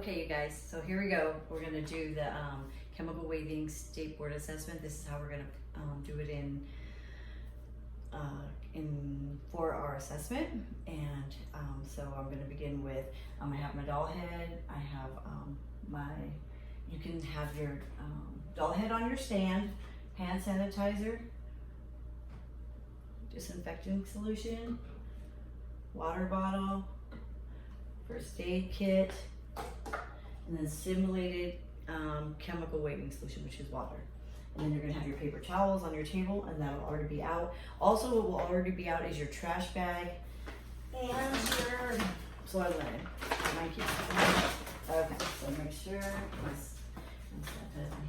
Okay, you guys, so here we go. We're gonna do the chemical waving state board assessment. This is how we're gonna do it for our assessment. And so I'm gonna begin with, I have my doll head, I have you can have your doll head on your stand, hand sanitizer, disinfecting solution, water bottle, first aid kit, and then simulated chemical waving solution, which is water. And then you're gonna have your paper towels on your table, and that'll already be out. Also, what will already be out is your trash bag and your soil linen. Okay, so make sure that's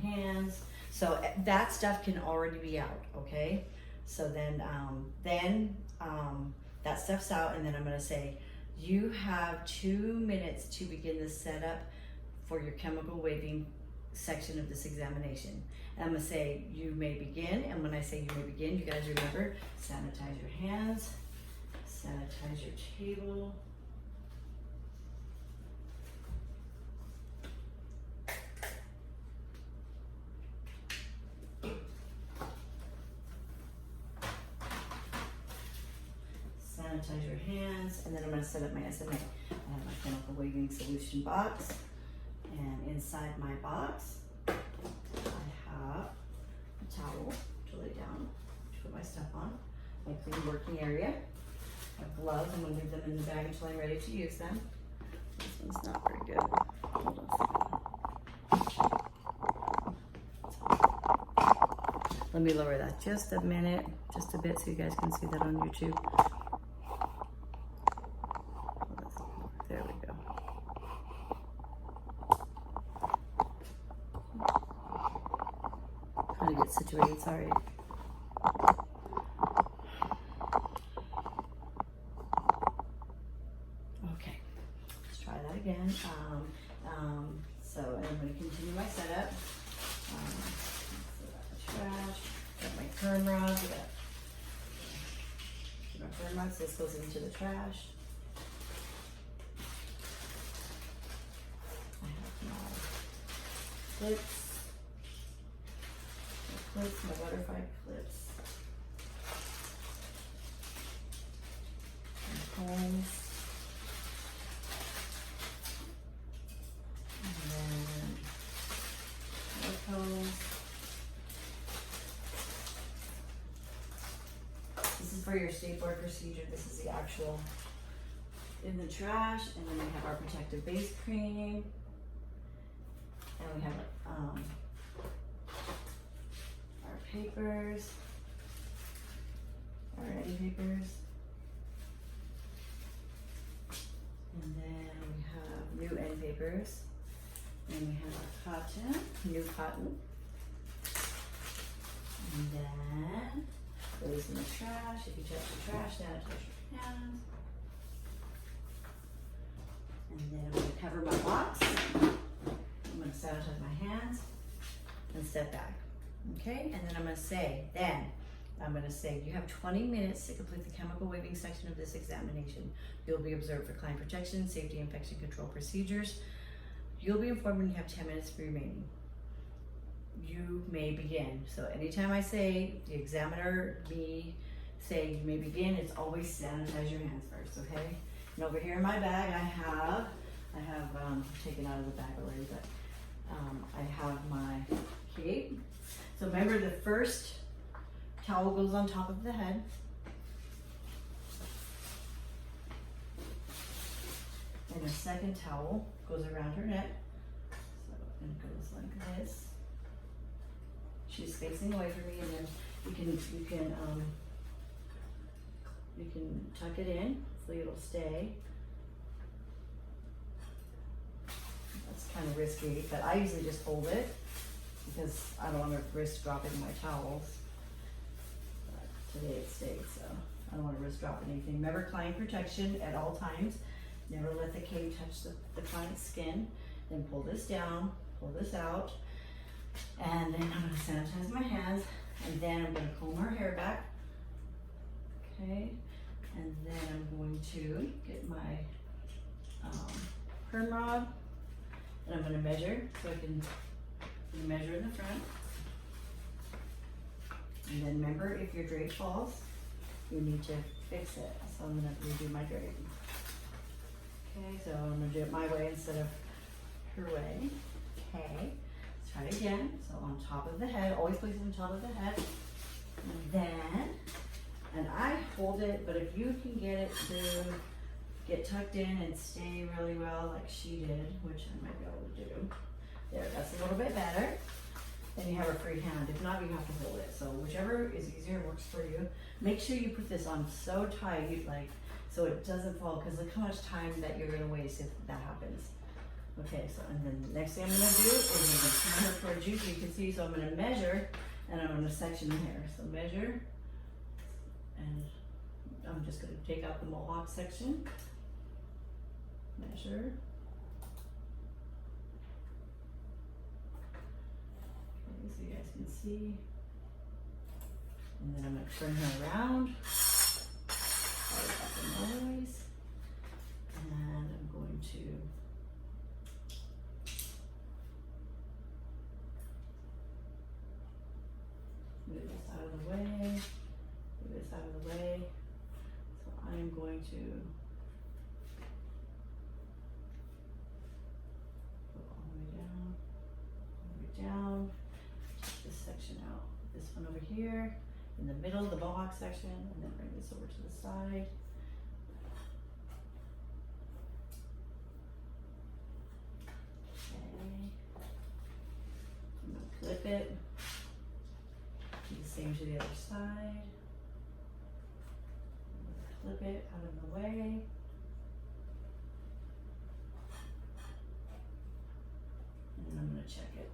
my hands. So that stuff can already be out, okay? So then that stuff's out, and then I'm gonna say, you have 2 minutes to begin the setup for your chemical waving section of this examination. And I'm gonna say, you may begin, and when I say you may begin, you guys remember, sanitize your hands, sanitize your table. Sanitize your hands, and then I'm going to set up my SMA. I have my chemical waving solution box, and inside my box, I have a towel to lay down, to put my stuff on, my clean working area. I have gloves. I'm going to leave them in the bag until I'm ready to use them. This one's not very good. Hold on a second. Let me lower that just a minute, just a bit, so you guys can see that on YouTube. There we go. Trying to get situated, sorry. Okay, let's try that again. So I'm going to continue my setup. Trash, got my perm rod, my perm rod, so this goes into the trash. I have my clips, my butterfly clips, and combs, and then more combs. This is for your state board procedure. This is the actual in the trash, and then we have our protective base cream, and we have our papers, our end papers, and then we have new end papers, and we have our cotton, new cotton, and then goes in the trash. If you touch the trash, sanitize your hands. And then I'm going to cover my box. I'm going to sanitize my hands and step back. Okay, and then I'm going to say, you have 20 minutes to complete the chemical waving section of this examination. You'll be observed for client protection, safety, infection control procedures. You'll be informed when you have 10 minutes remaining. You may begin. So anytime I say, the examiner, me, say you may begin, it's always sanitize your hands first, okay? And over here in my bag, I have taken out of the bag already, but I have my cape. So remember, the first towel goes on top of the head. And the second towel goes around her neck. So it goes like this. She's facing away from me, and then you can tuck it in so it'll stay. That's kind of risky, but I usually just hold it because I don't want to risk dropping my towels. But today it stayed, so I don't want to risk dropping anything. Remember, client protection at all times. Never let the cape touch the client's skin. Then pull this down, pull this out. And then I'm going to sanitize my hands, and then I'm going to comb her hair back. Okay, and then I'm going to get my perm rod, And I'm gonna measure, so I can measure in the front. And then remember, if your drape falls, you need to fix it. So I'm gonna redo my drape. Okay, so I'm gonna do it my way instead of her way. Okay, let's try it again. So on top of the head, always place it on top of the head. And then, and I hold it, but if you can get it to get tucked in and stay really well like she did, which I might be able to do. There, that's a little bit better. Then you have a free hand. If not, you have to hold it. So whichever is easier works for you. Make sure you put this on so tight, like, so it doesn't fall, because look how much time that you're gonna waste if that happens. Okay, so, and then the next thing I'm gonna do is I'm gonna turn her towards you so you can see. So I'm gonna measure, and I'm gonna section the hair. So measure, and I'm just gonna take out the mohawk section. Measure. Okay, so you guys can see. And then I'm gonna turn her around. Sorry about the noise. And I'm going to move this out of the way. Move this out of the way. So I am going to go all the way down, take this section out. This one over here, in the middle, the mohawk section, and then bring this over to the side. Okay. I'm gonna clip it. Do the same to the other side. Flip it out of the way. And I'm going to check it.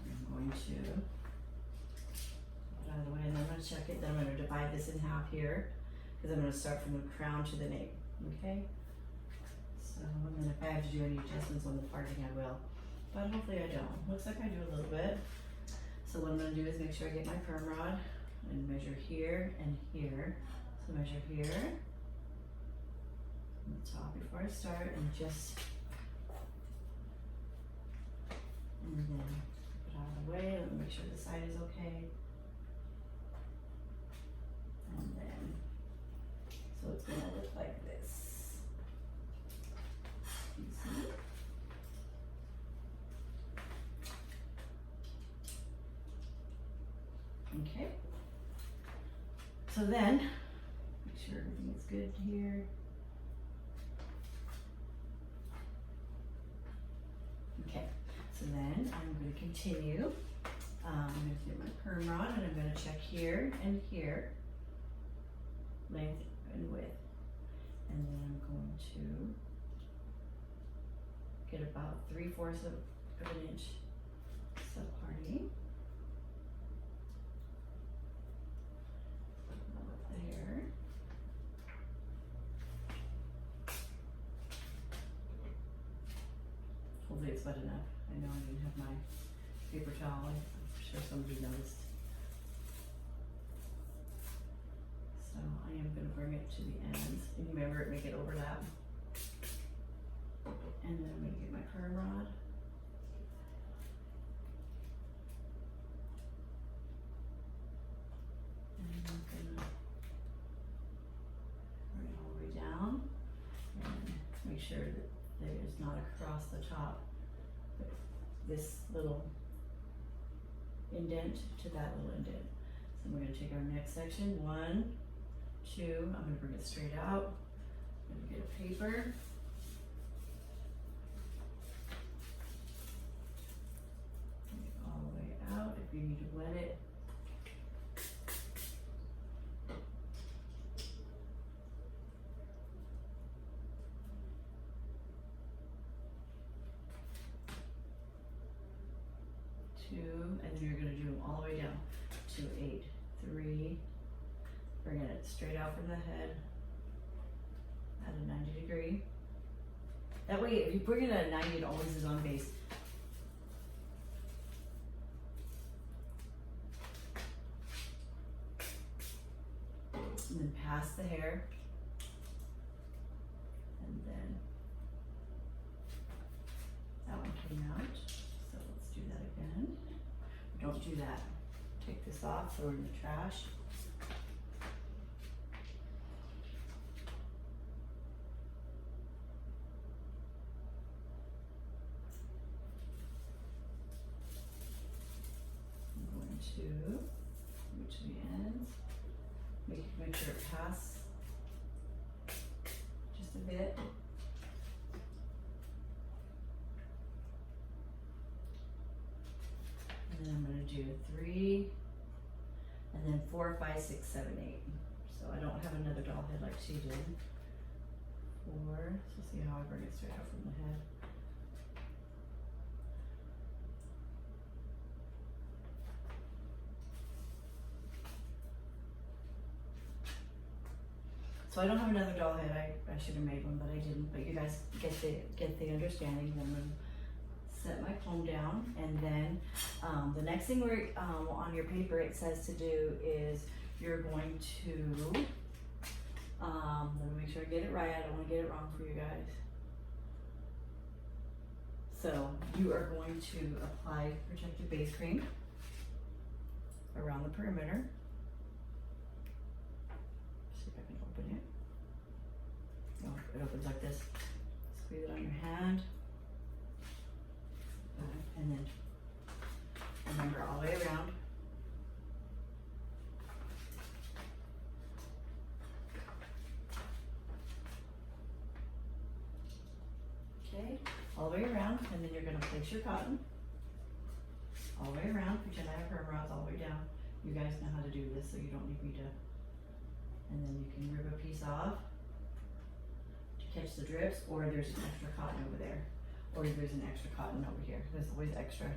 I'm going to get out of the way, and I'm going to check it. Then I'm going to divide this in half here, because I'm going to start from the crown to the nape. Okay? So, and then if I have to do any adjustments on the parting, I will. But hopefully I don't. Looks like I do a little bit. So what I'm going to do is make sure I get my perm rod and measure here and here. So measure here on the top before I start, and just, and then put it out of the way. Let me make sure the side is okay. And then, so it's going to look like this. Okay, so then make sure everything is good here. Okay, so then I'm going to continue. I'm going to get my perm rod, and I'm going to check here and here, length and width, and then I'm going to get about 3/4 of an inch sub-parting. With the hair. Hopefully it's wet enough. I know I didn't have my paper towel. I'm sure somebody noticed. So I am going to bring it to the ends. And remember, make it overlap. And then I'm going to get my perm rod. And I'm going to bring it all the way down. And make sure that there is not across the top, but this little indent to that little indent. So we're going to take our next section, 1, 2, I'm going to bring it straight out. I'm going to get a paper. All the way out if you need to wet it. And then you're going to do them all the way down to 8, 3, bringing it straight out from the head at a 90 degree. That way, if you bring it at a 90, it always is on base. And then pass the hair. And then that one came out. So let's do that again. Don't do that. Take this off, throw it in the trash. I'm going to reach the ends. Make sure it passes just a bit. And then I'm going to do 3, and then 4, 5, 6, 7, 8. So I don't have another doll head like she did. 4, so see how I bring it straight out from the head. So I don't have another doll head. I should have made one, but I didn't. But you guys get the understanding. Then I'm going to set my comb down, and then the next thing we're on your paper it says to do is you're going to let me make sure I get it right. I don't want to get it wrong for you guys. So you are going to apply protective base cream around the perimeter. See if I can open it. No, it opens like this. Squeeze it on your hand. And then remember all the way around. Okay, all the way around, and then you're going to place your cotton all the way around. Pretend I have perm rods all the way down. You guys know how to do this, so you don't need me to. And then you can rip a piece off to catch the drips, or there's an extra cotton over there. Or there's an extra cotton over here. There's always extra,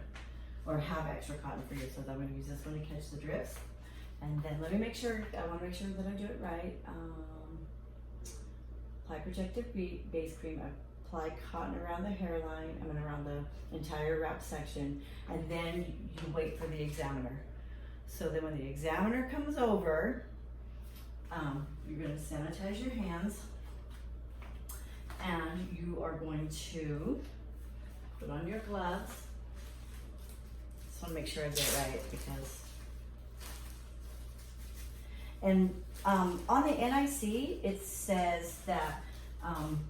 or have extra cotton for you. So I'm going to use this one to catch the drips. And then let me make sure, I want to make sure that I do it right. Apply protective base cream, apply cotton around the hairline, around the entire wrap section, and then you wait for the examiner. So then when the examiner comes over, you're going to sanitize your hands, and you are going to put on your gloves. Just want to make sure I get it right because. And on the NIC, it says that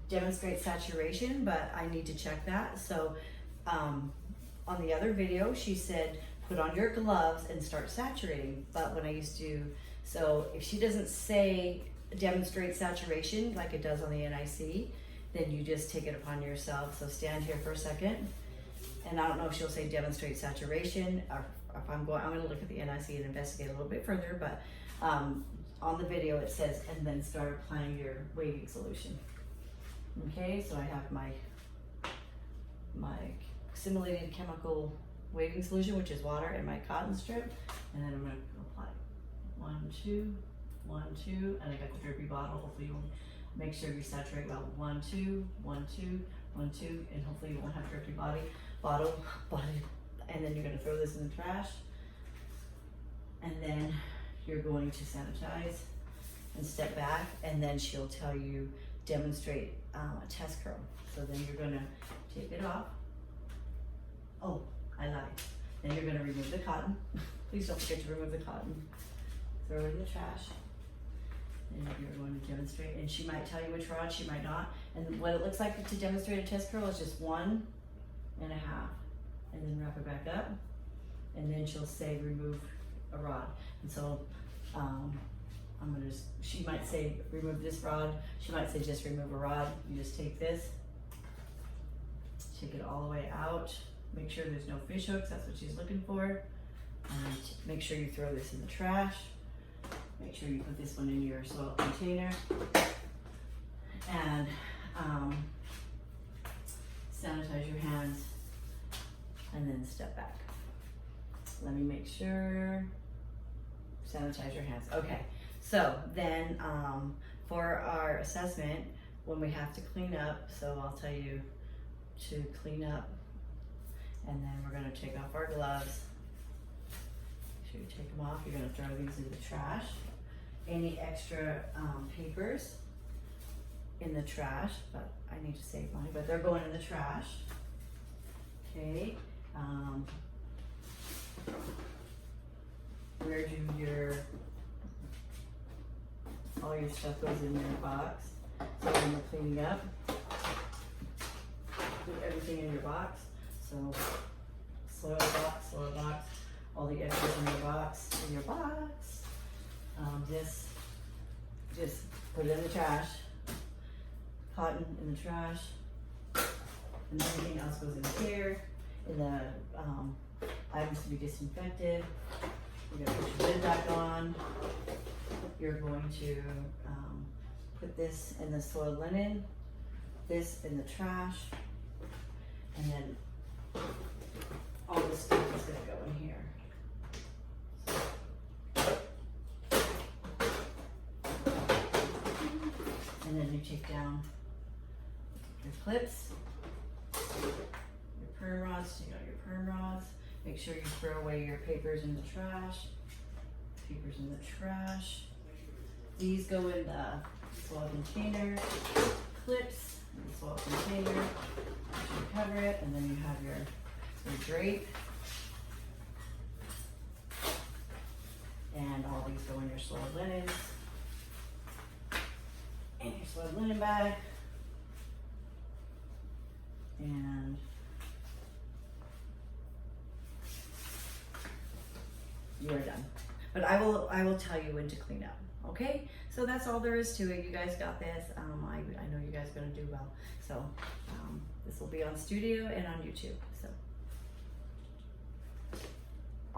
demonstrate saturation, but I need to check that. So on the other video, she said put on your gloves and start saturating. But when I used to, so if she doesn't say demonstrate saturation like it does on the NIC, then you just take it upon yourself. So stand here for a second. And I don't know if she'll say demonstrate saturation, or if I'm going to look at the NIC and investigate a little bit further, but on the video it says, and then start applying your waving solution. Okay, so I have my simulated chemical waving solution, which is water, and my cotton strip, and then I'm going to apply 1, 2, 1, 2, and I got the drippy bottle. Hopefully you'll make sure you saturate well. 1, 2, 1, 2, 1, 2, and hopefully you won't have drippy body, and then you're going to throw this in the trash, and then you're going to sanitize and step back, and then she'll tell you demonstrate a test curl. So then you're going to take it off. Oh, I lied. Then you're going to remove the cotton. Please don't forget to remove the cotton. Throw it in the trash. And you're going to demonstrate, and she might tell you which rod, she might not. And what it looks like to demonstrate a test curl is just 1.5, and then wrap it back up, and then she'll say remove a rod. And so she might say remove this rod, she might say just remove a rod. You just take this, take it all the way out, make sure there's no fish hooks, that's what she's looking for, and make sure you throw this in the trash. Make sure you put this one in your soil container, and sanitize your hands, and then step back. Let me make sure. Sanitize your hands. Okay, so then for our assessment, when we have to clean up, so I'll tell you to clean up, and then we're going to take off our gloves. Make sure you take them off. You're going to throw these in the trash. any extra papers in the trash, but I need to save money, but they're going in the trash. Okay. Where do all your stuff goes in your box? So when you're cleaning up, put everything in your box. So soil box, all the extras in your box, this, just put it in the trash. Cotton in the trash, and everything else goes in here. In the items to be disinfected, you're gonna put your lid back on. You're going to put this in the soiled linen, this in the trash, and then all this stuff is gonna go in here. And then you take down your clips, your perm rods, take out your perm rods. Make sure you throw away your papers in the trash. Papers in the trash. These go in the soil container. Clips in the soil container. You cover it, and then you have your drape. And all these go in your soiled linens. And your soiled linen bag. And you are done. But I will tell you when to clean up. Okay? So that's all there is to it. You guys got this. I know you guys are gonna do well. So this will be on Studio and on YouTube. So